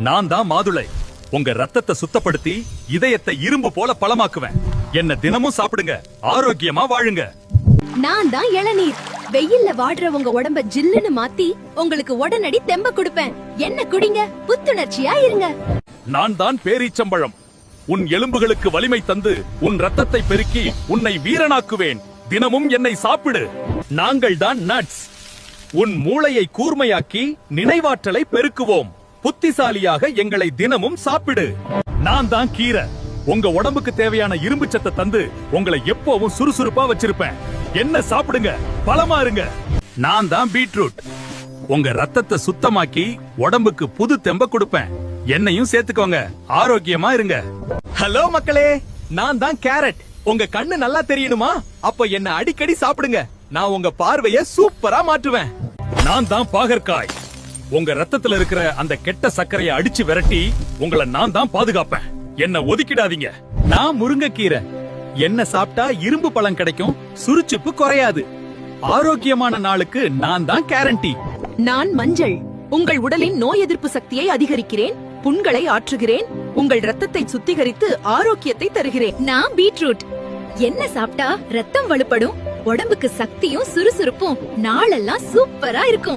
நான் தான் மாதுளை. உங்க ரத்தத்தை சுத்தப்படுத்தி இதயத்தை இரும்பு போல பலமாக்குவேன். என்ன தினமும் சாப்பிடுங்க, ஆரோக்கியமா வாழுங்க. நான் தான் இளநீர். வெயில்ல வாடுற உங்க உடம்ப ஜில்லுன்னு மாத்தி உங்களுக்கு உடனடி தெம்ப கொடுப்பேன். என்ன குடிங்க, புத்துணர்ச்சியா இருங்க. நான் தான் பேரீச்சம்பழம். உன் எலும்புகளுக்கு வலிமை தந்து உன் ரத்தத்தை பெருக்கி உன்னை வீரனாக்குவேன். தினமும் என்னை சாப்பிடு. நாங்கள் தான் நட்ஸ். உன் மூளையை கூர்மையாக்கி நினைவாற்றலை பெருக்குவோம். புத்திசாலியாக எங்களை தினமும் சாப்பிடு. நான் தான் கீரை. உங்க உடம்புக்கு தேவையான இரும்பு சத்தை தந்து உங்களை எப்பவும் சுறுசுறுப்பா வச்சிருப்பேன். என்ன சாப்பிடுங்க, பலமா இருங்க. நான் தான் பீட்ரூட். உங்க ரத்தத்தை சுத்தமாக்கி உடம்புக்கு புது தெம்ப கொடுப்பேன். என்னையும் சேர்த்துக்கோங்க, ஆரோக்கியமா இருங்க. ஹலோ மக்களே, நான் தான் கேரட். உங்க கண்ணு நல்லா தெரியணுமா? அப்ப என்ன அடிக்கடி சாப்பிடுங்க. நான் உங்க பார்வைய சூப்பரா மாற்றுவேன். நான் தான் பாகற்காய். உங்க ரத்தத்துல இருக்கிற அந்த கெட்ட சர்க்கரையை அடிச்சு விரட்டி உங்களை நான் தான் பாதுகாப்பேன். என்ன ஒதுக்கிடாதீங்க. நான் முருங்கைக்கீரை. என்ன சாப்பிட்டா இரும்பு பழம் கிடைக்கும், சுறுசுறுப்பு குறையாது. ஆரோக்கியமான நாளுக்கு நான் தான் கேரண்டி. நான் மஞ்சள். உங்கள் உடலின் நோய் எதிர்ப்பு சக்தியை அதிகரிக்கிறேன், புண்களை ஆற்றுகிறேன், உங்கள் ரத்தத்தை சுத்திகரித்து ஆரோக்கியத்தை தருகிறேன். நான் பீட்ரூட். என்ன சாப்பிட்டா ரத்தம் வலுப்படும், உடம்புக்கு சக்தியும் சுறுசுறுப்பும் நாளெல்லாம் சூப்பரா இருக்கும்.